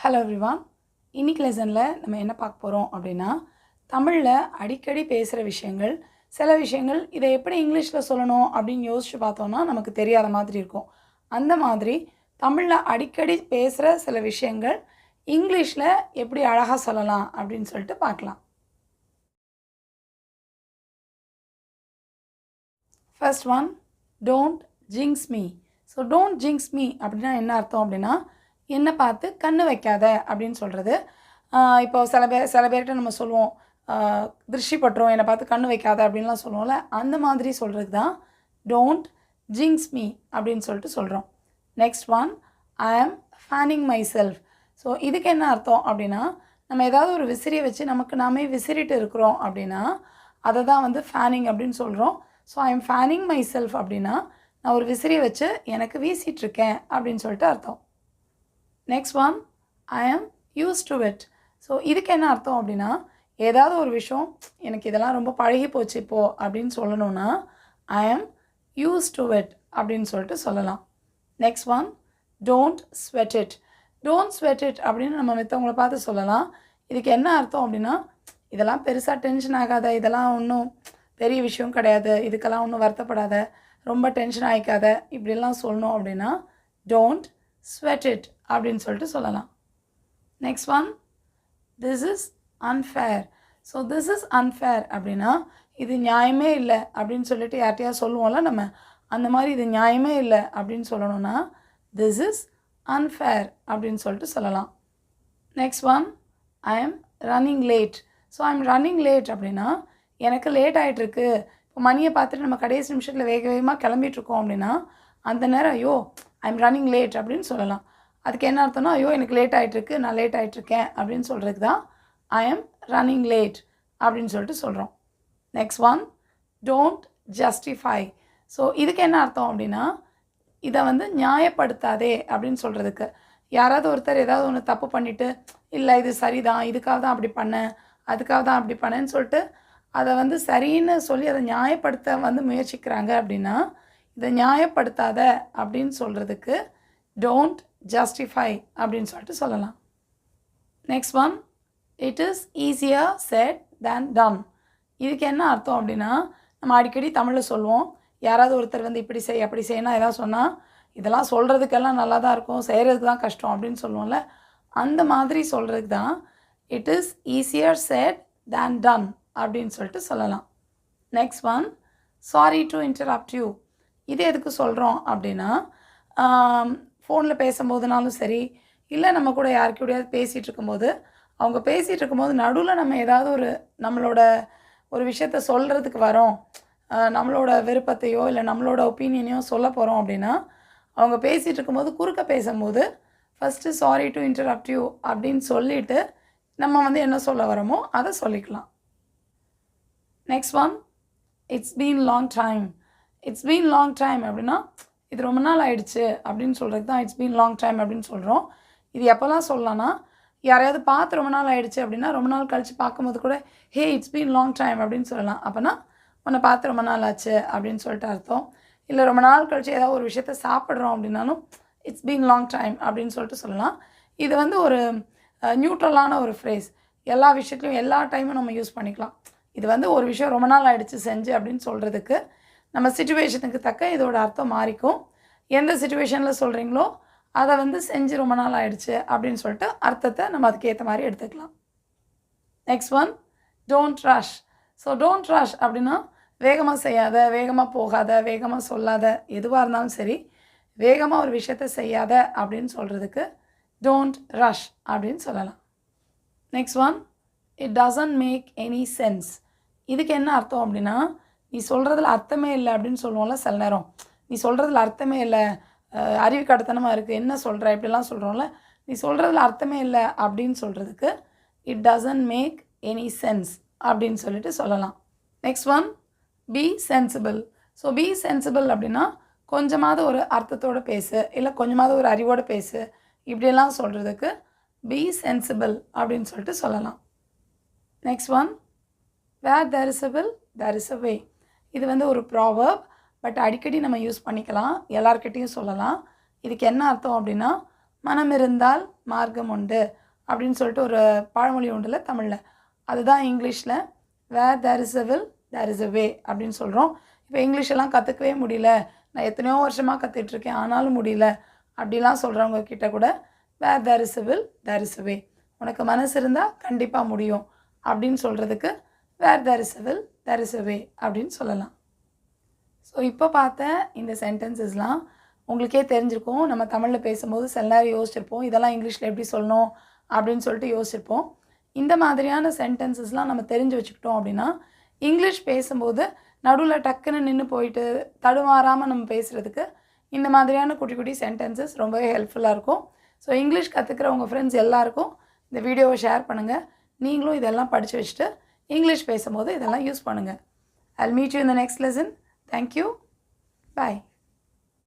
Hello everyone. இன்னைக்கு லெசனில் நம்ம என்ன பார்க்க போகிறோம் அப்படின்னா, தமிழில் அடிக்கடி பேசுகிற விஷயங்கள், சில விஷயங்கள் இதை எப்படி இங்கிலீஷில் சொல்லணும் அப்படின்னு யோசித்து பார்த்தோன்னா நமக்கு தெரியாத மாதிரி இருக்கும். அந்த மாதிரி தமிழில் அடிக்கடி பேசுகிற சில விஷயங்கள் இங்கிலீஷில் எப்படி அழகாக சொல்லலாம் அப்படின்னு சொல்லிட்டு பார்க்கலாம். First one, don't jinx me. So don't jinx me அப்படின்னா என்ன அர்த்தம் அப்படின்னா, என்னை பார்த்து கண்ணு வைக்காத அப்படின்னு சொல்கிறது. இப்போ சில பேர்கிட்ட நம்ம சொல்லுவோம், திருஷ்டி பட்டுரும், என்னை பார்த்து கண்ணு வைக்காத அப்படின்லாம் சொல்லுவோம்ல, அந்த மாதிரி சொல்கிறது தான் டோன்ட் ஜிங்ஸ் மீ அப்படின்னு சொல்லிட்டு சொல்கிறோம். நெக்ஸ்ட் ஒன், ஐ ஆம் ஃபேனிங் மை செல்ஃப். ஸோ இதுக்கு என்ன அர்த்தம் அப்படின்னா, நம்ம ஏதாவது ஒரு விசிறியை வச்சு நமக்கு நாமே விசிறிட்டு இருக்கிறோம் அப்படின்னா அதை தான் வந்து ஃபேனிங் அப்படின்னு சொல்கிறோம். So I am fanning my self அப்படின்னா நான் ஒரு விசிறியை வச்சு எனக்கு வீசிகிட்ருக்கேன் அப்படின்னு சொல்லிட்டு அர்த்தம். நெக்ஸ்ட் ஒன், ஐ ஆம் யூஸ் டு இட். ஸோ இதுக்கு என்ன அர்த்தம் அப்படின்னா, ஏதாவது ஒரு விஷயம் எனக்கு இதெல்லாம் ரொம்ப பழகி போச்சு இப்போது அப்படின்னு சொல்லணுன்னா ஐ ஆம் யூஸ் டு இட் அப்படின்னு சொல்லிட்டு சொல்லலாம். Next one, don't sweat it. Don't sweat it அப்படின்னு நம்ம மற்றவங்களை பார்த்து சொல்லலாம். இதுக்கு என்ன அர்த்தம் அப்படின்னா, இதெல்லாம் பெருசாக டென்ஷன் ஆகாத, இதெல்லாம் ஒன்றும் பெரிய விஷயம் கிடையாது, இதுக்கெல்லாம் ஒன்றும் வருத்தப்படாத, ரொம்ப டென்ஷன் ஆகிக்காத, இப்படிலாம் சொல்லணும் அப்படின்னா டோன்ட் ஸ்வெட் இட் அப்படின்னு சொல்லிட்டு சொல்லலாம். Next one, this is unfair. So this is unfair அப்படின்னா இது நியாயமே இல்லை அப்படின்னு சொல்லிட்டு யார்கிட்டயா சொல்லுவோம்ல நம்ம, அந்த மாதிரி இது நியாயமே இல்லை அப்படின்னு சொல்லணும்னா திஸ் இஸ் அன்ஃபேர் அப்படின்னு சொல்லிட்டு சொல்லலாம். Next one, I am running late. So I am running late அப்படின்னா எனக்கு லேட் ஆகிட்டுருக்கு. இப்போ மணியை பார்த்துட்டு நம்ம கடைசி நிமிஷத்தில் வேக வேகமாக கிளம்பிகிட்ருக்கோம் அப்படின்னா அந்த நேரம் ஐயோ ஐ எம் ரன்னிங் லேட் அப்படின்னு சொல்லலாம். அதுக்கு என்ன அர்த்தம்னா, ஐயோ எனக்கு லேட் ஆகிட்டுருக்கு, நான் லேட் ஆகிட்ருக்கேன் அப்படின்னு சொல்கிறதுக்கு தான் ஐ எம் ரன்னிங் லேட் அப்படின்னு சொல்லிட்டு சொல்கிறோம். Next one, don't justify. So இதுக்கு என்ன அர்த்தம் அப்படின்னா, இதை வந்து நியாயப்படுத்தாதே அப்படின்னு சொல்கிறதுக்கு. யாராவது ஒருத்தர் ஏதாவது ஒன்று தப்பு பண்ணிவிட்டு, இல்லை இது சரிதான், இதுக்காக தான் அப்படி பண்ணேன், அதுக்காக தான் அப்படி பண்ணேன்னு சொல்லிட்டு அதை வந்து சரின்னு சொல்லி அதை நியாயப்படுத்த வந்து முயற்சிக்கிறாங்க அப்படின்னா இதை நியாயப்படுத்தாத அப்படின்னு சொல்கிறதுக்கு டோன்ட் ஜஸ்டிஃபை அப்படின்னு சொல்லிட்டு சொல்லலாம். Next one, it is easier said than done. இதுக்கு என்ன அர்த்தம் அப்படின்னா, நம்ம அடிக்கடி தமிழில் சொல்லுவோம், யாராவது ஒருத்தர் வந்து இப்படி செய் அப்படி செய்யணும் ஏதாவது சொன்னால் இதெல்லாம் சொல்கிறதுக்கெல்லாம் நல்லா தான் இருக்கும், செய்கிறதுக்கு தான் கஷ்டம் அப்படின்னு சொல்லுவோம்ல, அந்த மாதிரி சொல்கிறதுக்கு தான் it is easier said than done அப்படின்னு சொல்லிட்டு சொல்லலாம். Next one, sorry to interrupt you. இது எதுக்கு சொல்கிறோம் அப்படின்னா, ஃபோனில் பேசும்போதுனாலும் சரி, இல்லை நம்ம கூட யாருக்கூடையாவது பேசிகிட்டு இருக்கும்போது அவங்க பேசிகிட்டு இருக்கும்போது நடுவில் நம்ம ஏதாவது நம்மளோட ஒரு விஷயத்த சொல்கிறதுக்கு வரோம், நம்மளோட விருப்பத்தையோ இல்லை நம்மளோட ஒப்பீனியனையோ சொல்ல போகிறோம் அப்படின்னா அவங்க பேசிகிட்டு இருக்கும்போது குறுக்க பேசும்போது first sorry to interrupt you அப்படின்னு சொல்லிவிட்டு நம்ம வந்து என்ன சொல்ல வரோமோ அதை சொல்லிக்கலாம். Next one, it's been long time. It's been long time அப்படின்னா இது ரொம்ப நாள் ஆயிடுச்சு அப்படின்னு சொல்கிறது தான் இட்ஸ் பீன் லாங் டைம் அப்படின்னு சொல்கிறோம். இது எப்போல்லாம் சொல்லலாம்னா, யாரையாவது பார்த்து ரொம்ப நாள் ஆயிடுச்சு அப்படின்னா ரொம்ப நாள் கழித்து பார்க்கும்போது கூட hey it's been long time அப்படின்னு சொல்லலாம். அப்போனா உன்னை பார்த்து ரொம்ப நாள் ஆச்சு அப்படின்னு சொல்லிட்டு அர்த்தம். இல்லை ரொம்ப நாள் கழித்து ஏதாவது ஒரு விஷயத்த சாப்பிட்றோம் அப்படின்னாலும் இட்ஸ் பீன் லாங் டைம் அப்படின்னு சொல்லிட்டு சொல்லலாம். இது வந்து ஒரு நியூட்ரலான ஒரு ஃப்ரேஸ், எல்லா விஷயத்துலையும் எல்லா டைமும் நம்ம யூஸ் பண்ணிக்கலாம். இது வந்து ஒரு விஷயம் ரொம்ப நாள் ஆகிடுச்சு செஞ்சு அப்படின்னு சொல்கிறதுக்கு நம்ம சிச்சுவேஷனுக்கு தக்க இதோட அர்த்தம் மாறிக்கும். எந்த சிச்சுவேஷனில் சொல்கிறீங்களோ அதை வந்து செஞ்சு ரொம்ப நாள் ஆகிடுச்சு அப்படின்னு சொல்லிட்டு அர்த்தத்தை நம்ம அதுக்கு ஏற்ற மாதிரி எடுத்துக்கலாம். Next one, don't rush. So don't rush அப்படின்னா வேகமாக செய்யாத, வேகமாக போகாத, வேகமாக சொல்லாத, எதுவாக இருந்தாலும் சரி வேகமாக ஒரு விஷயத்தை செய்யாத அப்படின்னு சொல்கிறதுக்கு டோன்ட் ரஷ் அப்படின்னு சொல்லலாம். Next one, it doesn't make any sense. இதுக்கு என்ன அர்த்தம் அப்படின்னா, நீ சொல்கிறதுல அர்த்தமே இல்லை அப்படின்னு சொல்லுவோம்ல சில நேரம், நீ சொல்கிறதுல அர்த்தமே இல்லை, அறிவு கடத்தனமாக இருக்குது, என்ன சொல்கிற இப்படிலாம் சொல்கிறோம்ல, நீ சொல்கிறதுல அர்த்தமே இல்லை அப்படின்னு சொல்கிறதுக்கு it doesn't make any sense அப்படின்னு சொல்லிட்டு சொல்லலாம். Next one, be sensible. So be sensible அப்படின்னா கொஞ்சமாவது ஒரு அர்த்தத்தோடு பேசு, இல்லை கொஞ்சமாவது ஒரு அறிவோடு பேசு, இப்படியெல்லாம் சொல்கிறதுக்கு பி சென்சிபிள் அப்படின்னு சொல்லிட்டு சொல்லலாம். Next one, where there is a will there is a way. இது வந்து ஒரு ப்ராவர்ப், பட் அடிக்கடி நம்ம யூஸ் பண்ணிக்கலாம், எல்லார்கிட்டையும் சொல்லலாம். இதுக்கு என்ன அர்த்தம் அப்படின்னா, மனம் இருந்தால் மார்க்கம் உண்டு அப்படின்னு சொல்லிட்டு ஒரு பழமொழி உண்டுல தமிழில். அதுதான் இங்கிலீஷில் where there is a will there is a way அப்படின்னு சொல்கிறோம். இப்போ இங்கிலீஷெல்லாம் கற்றுக்கவே முடியல, நான் எத்தனையோ வருஷமாக கற்றுட்ருக்கேன் ஆனாலும் முடியல அப்படிலாம் சொல்கிறவங்க கிட்ட கூட where there is a will there is a way, உனக்கு மனசு இருந்தால் கண்டிப்பாக முடியும் அப்படின்னு சொல்கிறதுக்கு where there is a will there is a way அப்படின்னு சொல்லலாம். ஸோ இப்போ பார்த்த இந்த சென்டென்சஸ்லாம் உங்களுக்கே தெரிஞ்சிருக்கும். நம்ம தமிழில் பேசும்போது சில நேரம் யோசிச்சிருப்போம், இதெல்லாம் இங்கிலீஷில் எப்படி சொல்லணும் அப்படின்னு சொல்லிட்டு யோசிச்சிருப்போம். இந்த மாதிரியான சென்டென்சஸ்லாம் நம்ம தெரிஞ்சு வச்சுக்கிட்டோம் அப்படின்னா இங்கிலீஷ் பேசும்போது நடுவில் டக்குன்னு நின்று போயிட்டு தடுமாறாமல் நம்ம பேசுகிறதுக்கு இந்த மாதிரியான குட்டி குட்டி சென்டென்சஸ் ரொம்பவே ஹெல்ப்ஃபுல்லாக இருக்கும். ஸோ இங்கிலீஷ் கற்றுக்கிற உங்கள் ஃப்ரெண்ட்ஸ் எல்லாருக்கும் இந்த வீடியோவை ஷேர் பண்ணுங்கள். நீங்களும் இதெல்லாம் படித்து வச்சுட்டு இங்கிலீஷ் பேசும்போது இதெல்லாம் யூஸ் பண்ணுங்கள். I'll meet you in the next lesson. Thank you. Bye.